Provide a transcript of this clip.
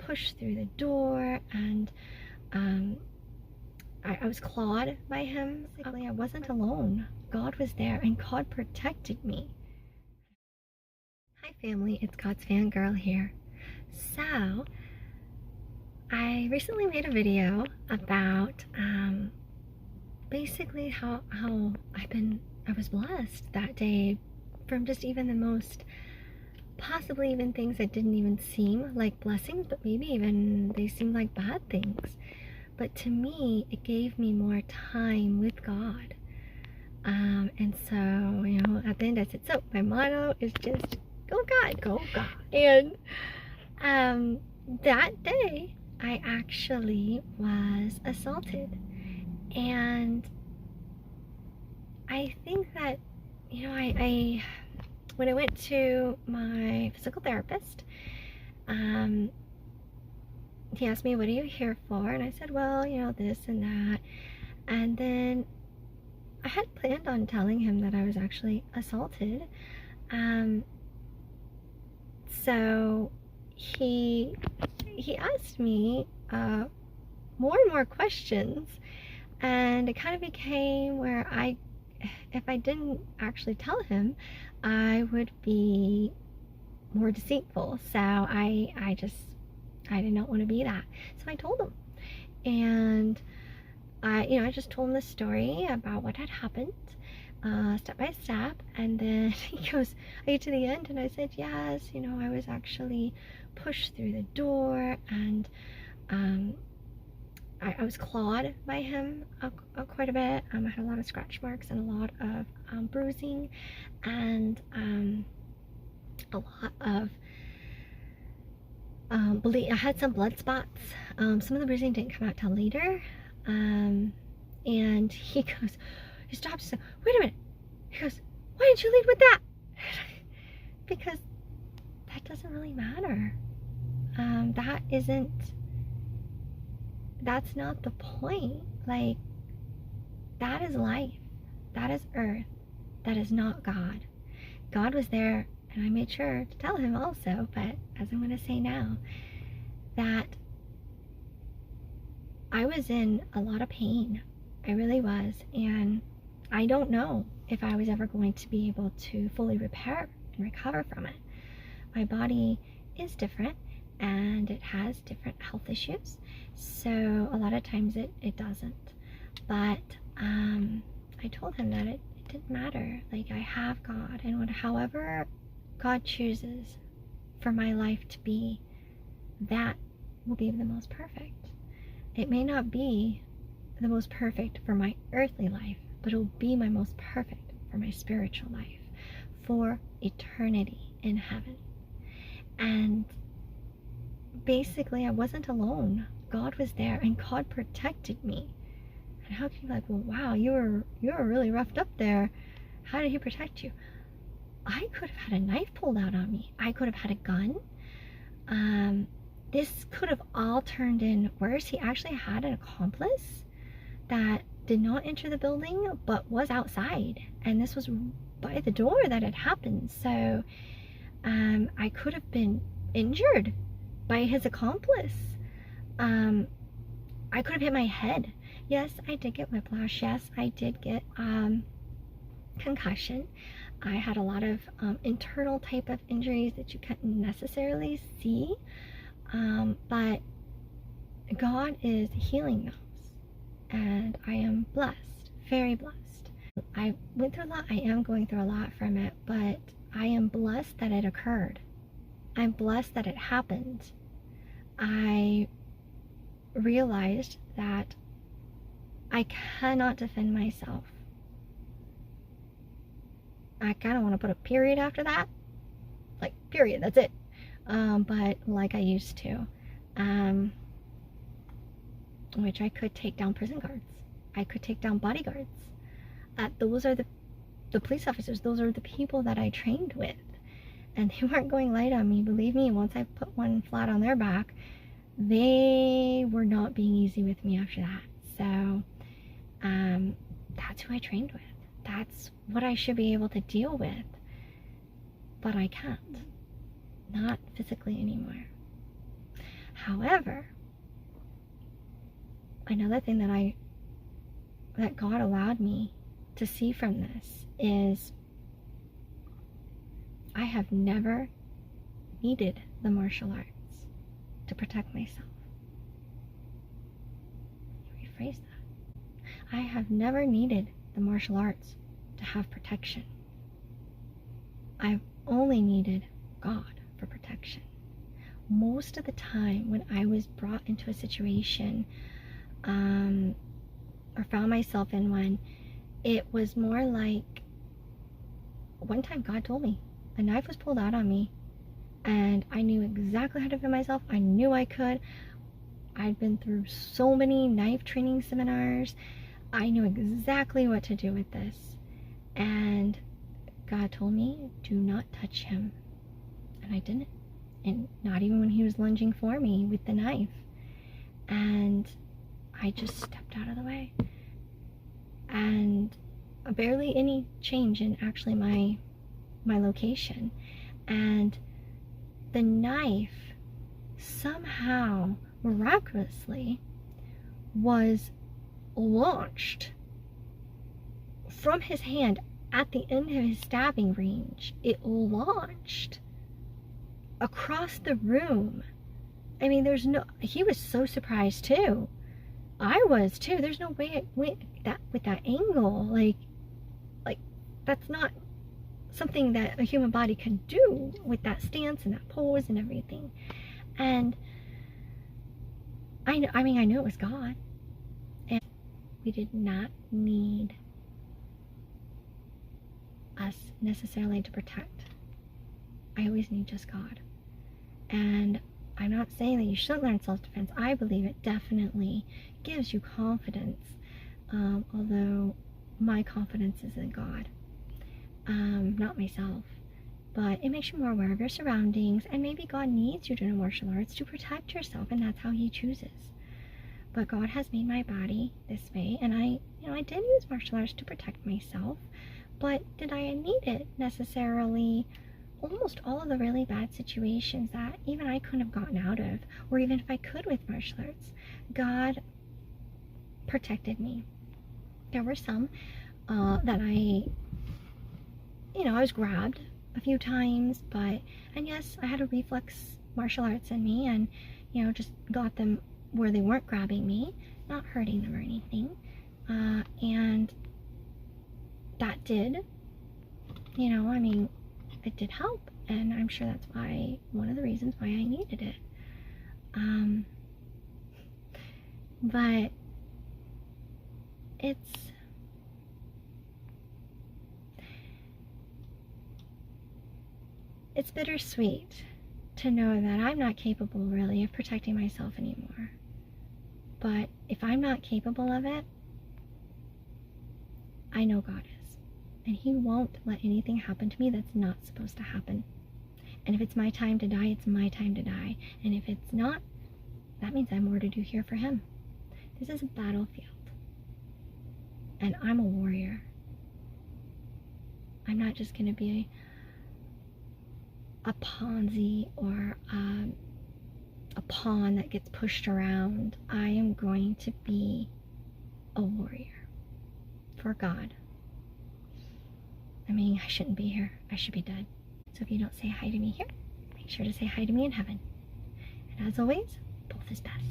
pushed through the door, and I was clawed by him. Basically, I wasn't alone. God was there, and God protected me. Hi family, it's God's Fangirl here. So, I recently made a video about basically how I was blessed that day from just even the most, possibly even things that didn't even seem like blessings, but maybe even they seemed like bad things. But to me, it gave me more time with God. And so, you know, at the end I said, so my motto is just go God, go God. And that day I actually was assaulted. And I think that, you know, I when I went to my physical therapist, he asked me, what are you here for? And I said, well, you know, this and that. And then I had planned on telling him that I was actually assaulted. So he asked me more and more questions, and it kind of became where if I didn't actually tell him, I would be more deceitful. So I did not want to be that. So I told him, and I just told him the story about what had happened, step by step. And then he goes, I get to the end, and I said, yes, you know, I was actually pushed through the door, and I was clawed by him quite a bit. I had a lot of scratch marks and a lot of bruising, and a lot of I had some blood spots. Some of the bruising didn't come out till later. And he stops, wait a minute. He goes, why didn't you lead with that? Because that doesn't really matter. That's not the point. Like, that is life. That is earth. That is not God. God was there, and I made sure to tell him also, but as I'm going to say now, that I was in a lot of pain. I really was. And I don't know if I was ever going to be able to fully repair and recover from it. My body is different, and it has different health issues. So a lot of times it doesn't. But I told him that it didn't matter. Like, I have God, and however God chooses for my life to be, that will be the most perfect. It may not be the most perfect for my earthly life, but it will be my most perfect for my spiritual life, for eternity in heaven. And basically, I wasn't alone. God was there, and God protected me. And how can you be like, well, wow, you were really roughed up there. How did he protect you? I could have had a knife pulled out on me. I could have had a gun. This could have all turned in worse. He actually had an accomplice that did not enter the building, but was outside. And this was by the door that it happened. So I could have been injured by his accomplice. I could have hit my head. Yes, I did get whiplash. Yes, I did get concussion. I had a lot of internal type of injuries that you couldn't necessarily see, but God is healing those, and I am blessed, very blessed. I went through a lot. I am going through a lot from it, but I am blessed that it occurred. I'm blessed that it happened. I realized that I cannot defend myself. I kind of want to put a period after that. Like, period, that's it. But like I used to. Which I could take down prison guards. I could take down bodyguards. Those are the police officers. Those are the people that I trained with. And they weren't going light on me. Believe me, once I put one flat on their back, they were not being easy with me after that. So, that's who I trained with. That's what I should be able to deal with. But I can't. Not physically anymore. However, another thing that God allowed me to see from this is I have never needed the martial arts to protect myself. Rephrase that. I have never needed the martial arts to have protection. I've only needed God for protection. Most of the time when I was brought into a situation or found myself in one, it was more like, one time God told me, a knife was pulled out on me and I knew exactly how to defend myself. I knew I could. I'd been through so many knife training seminars. I knew exactly what to do with this. And God told me, do not touch him. And I didn't. And not even when he was lunging for me with the knife. And I just stepped out of the way. And barely any change in actually my location. And the knife somehow, miraculously, was launched from his hand at the end of his stabbing range. It launched across the room. I mean, he was so surprised too. I was too. There's no way it went with that angle. Like that's not something that a human body can do with that stance and that pose and everything. And I knew it was God. And we did not need us necessarily to protect. I always need just God. And I'm not saying that you shouldn't learn self-defense. I believe it definitely gives you confidence, although my confidence is in God, not myself. But it makes you more aware of your surroundings, and maybe God needs you to know martial arts to protect yourself, and that's how he chooses. But God has made my body this way, and I did use martial arts to protect myself, but did I need it necessarily? Almost all of the really bad situations that even I couldn't have gotten out of, or even if I could with martial arts, God protected me. There were some that I was grabbed a few times, and yes, I had a reflex martial arts in me, and just got them where they weren't grabbing me, not hurting them or anything, and that did, it did help, and I'm sure that's one of the reasons why I needed it. But it's bittersweet to know that I'm not capable really of protecting myself anymore. But if I'm not capable of it, I know God is. And he won't let anything happen to me that's not supposed to happen. And if it's my time to die, it's my time to die. And if it's not, that means I have more to do here for him. This is a battlefield. And I'm a warrior. I'm not just going to be a pansy or a pawn that gets pushed around. I am going to be a warrior for God. I shouldn't be here. I should be dead. So if you don't say hi to me here, make sure to say hi to me in heaven. And as always, both is best.